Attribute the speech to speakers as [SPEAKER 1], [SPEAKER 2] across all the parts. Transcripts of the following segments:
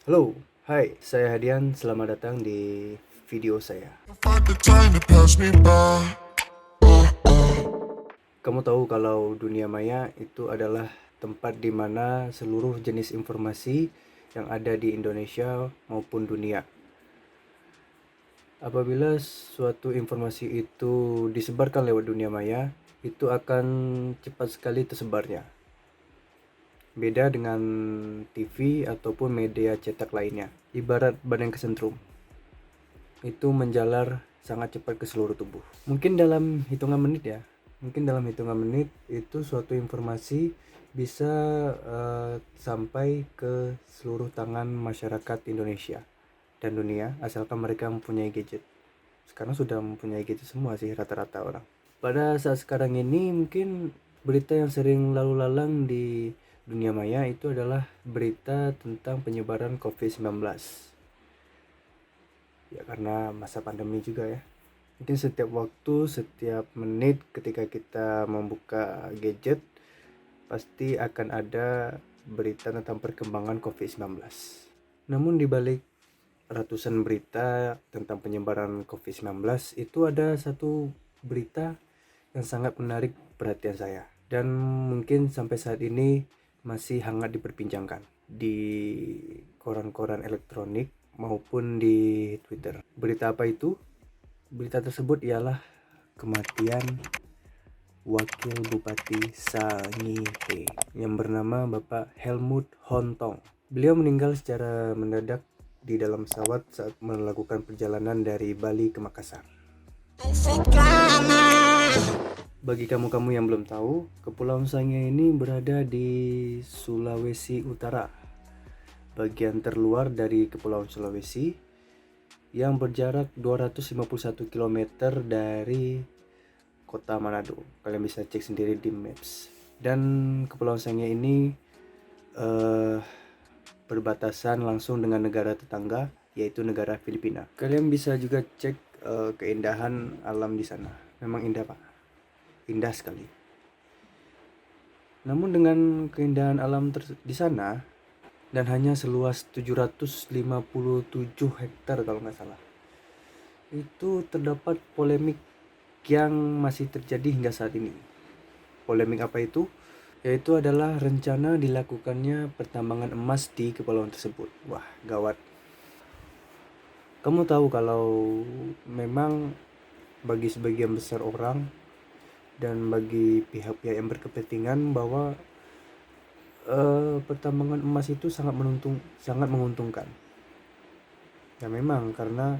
[SPEAKER 1] Halo, hai, saya Hadian. Selamat datang di video saya.
[SPEAKER 2] Find the time to pass me by.
[SPEAKER 1] Kamu tahu kalau dunia maya itu adalah tempat di mana seluruh jenis informasi yang ada di Indonesia maupun dunia. Apabila suatu informasi itu disebarkan lewat dunia maya, itu akan cepat sekali tersebarnya. Beda dengan TV ataupun media cetak lainnya. Ibarat badan kesentrum, itu menjalar sangat cepat ke seluruh tubuh. Mungkin dalam hitungan menit ya. Mungkin dalam hitungan menit itu suatu informasi bisa sampai ke seluruh tangan masyarakat Indonesia dan dunia asalkan mereka mempunyai gadget. Sekarang sudah mempunyai gadget semua sih rata-rata orang. Pada saat sekarang ini mungkin berita yang sering lalu lalang di dunia maya itu adalah berita tentang penyebaran COVID-19. Ya karena masa pandemi juga ya. Mungkin setiap waktu, setiap menit ketika kita membuka gadget, pasti akan ada berita tentang perkembangan COVID-19. Namun di balik ratusan berita tentang penyebaran COVID-19, itu ada satu berita yang sangat menarik perhatian saya. Dan mungkin sampai saat ini masih hangat diperbincangkan di koran-koran elektronik maupun di Twitter. Berita apa itu? Berita tersebut ialah kematian Wakil Bupati Sangihe yang bernama Bapak Helmut Hontong. Beliau meninggal secara mendadak di dalam pesawat saat melakukan perjalanan dari Bali ke Makassar. Bagi kamu-kamu yang belum tahu, Kepulauan Sangihe ini berada di Sulawesi Utara, bagian terluar dari Kepulauan Sulawesi yang berjarak 251 km dari Kota Manado. Kalian bisa cek sendiri di Maps. Dan Kepulauan Sangihe ini berbatasan langsung dengan negara tetangga, yaitu negara Filipina. Kalian bisa juga cek keindahan alam di sana. Memang indah Pak, indah sekali. Namun dengan keindahan alam di sana dan hanya seluas 757 hektar kalau nggak salah, itu terdapat polemik yang masih terjadi hingga saat ini. Polemik apa itu? Yaitu adalah rencana dilakukannya pertambangan emas di kepulauan tersebut. Wah, gawat. Kamu tahu kalau memang bagi sebagian besar orang dan bagi pihak-pihak yang berkepentingan bahwa pertambangan emas itu sangat menguntungkan. Ya memang karena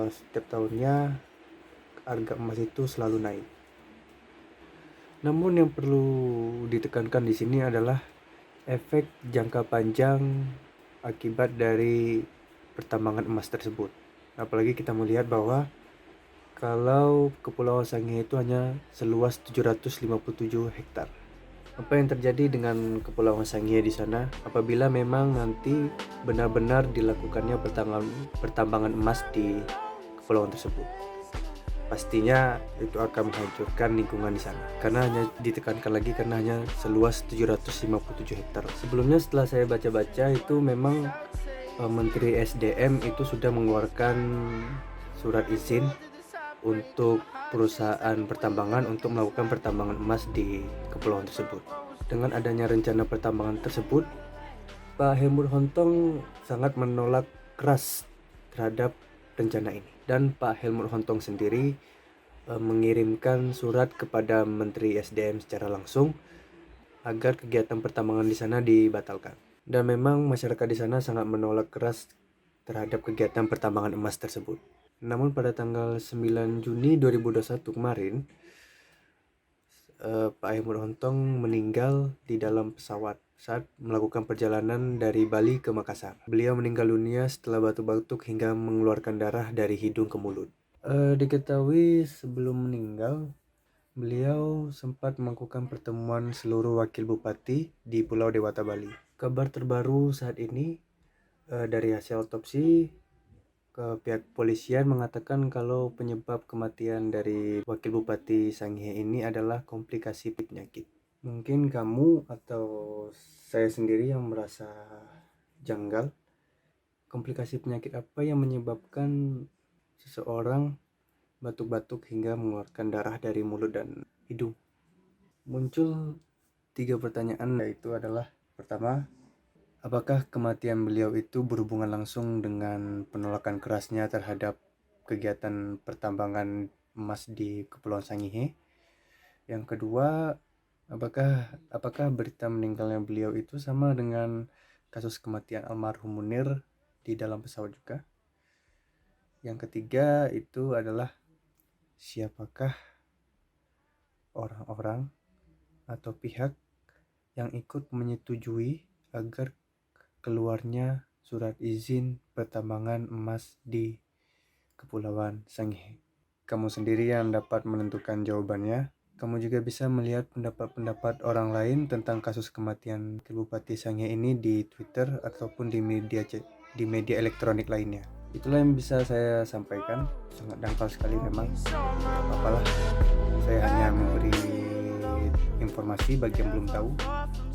[SPEAKER 1] setiap tahunnya harga emas itu selalu naik. Namun yang perlu ditekankan di sini adalah efek jangka panjang akibat dari pertambangan emas tersebut. Apalagi kita melihat bahwa kalau Kepulauan Sangihe itu hanya seluas 757 hektar. Apa yang terjadi dengan Kepulauan Sangihe di sana apabila memang nanti benar-benar dilakukannya pertambangan emas di kepulauan tersebut? Pastinya itu akan menghancurkan lingkungan di sana karena hanya ditekankan lagi karena hanya seluas 757 hektar. Sebelumnya setelah saya baca-baca itu memang Menteri SDM itu sudah mengeluarkan surat izin untuk perusahaan pertambangan untuk melakukan pertambangan emas di kepulauan tersebut. Dengan adanya rencana pertambangan tersebut, Pak Helmut Hontong sangat menolak keras terhadap rencana ini. Dan Pak Helmut Hontong sendiri mengirimkan surat kepada Menteri SDM secara langsung agar kegiatan pertambangan di sana dibatalkan. Dan memang masyarakat di sana sangat menolak keras terhadap kegiatan pertambangan emas tersebut. Namun pada tanggal 9 Juni 2021 kemarin, Pak Helmut Hontong meninggal di dalam pesawat saat melakukan perjalanan dari Bali ke Makassar. Beliau meninggal dunia setelah batuk-batuk hingga mengeluarkan darah dari hidung ke mulut. Diketahui sebelum meninggal, beliau sempat melakukan pertemuan seluruh wakil bupati di Pulau Dewata, Bali. Kabar terbaru saat ini dari hasil otopsi, pihak polisian mengatakan kalau penyebab kematian dari Wakil Bupati Sangihe ini adalah komplikasi penyakit. Mungkin kamu atau saya sendiri yang merasa janggal. Komplikasi penyakit apa yang menyebabkan seseorang batuk-batuk hingga mengeluarkan darah dari mulut dan hidung? Muncul 3 pertanyaan, yaitu adalah pertama, apakah kematian beliau itu berhubungan langsung dengan penolakan kerasnya terhadap kegiatan pertambangan emas di Kepulauan Sangihe? Yang kedua, apakah berita meninggalnya beliau itu sama dengan kasus kematian almarhum Munir di dalam pesawat juga? Yang ketiga itu adalah siapakah orang-orang atau pihak yang ikut menyetujui agar keluarnya surat izin pertambangan emas di Kepulauan Sangihe? Kamu sendiri yang dapat menentukan jawabannya. Kamu juga bisa melihat pendapat-pendapat orang lain tentang kasus kematian Bupati Sangihe ini di Twitter ataupun di media elektronik lainnya. Itulah yang bisa saya sampaikan. Sangat dangkal sekali memang. Apalah, saya hanya memberi informasi bagi yang belum tahu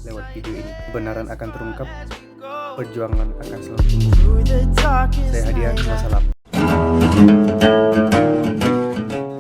[SPEAKER 1] lewat video ini. Kebenaran akan terungkap, perjuangan akan selalu tumbuh. Saya Hadian, wassalam.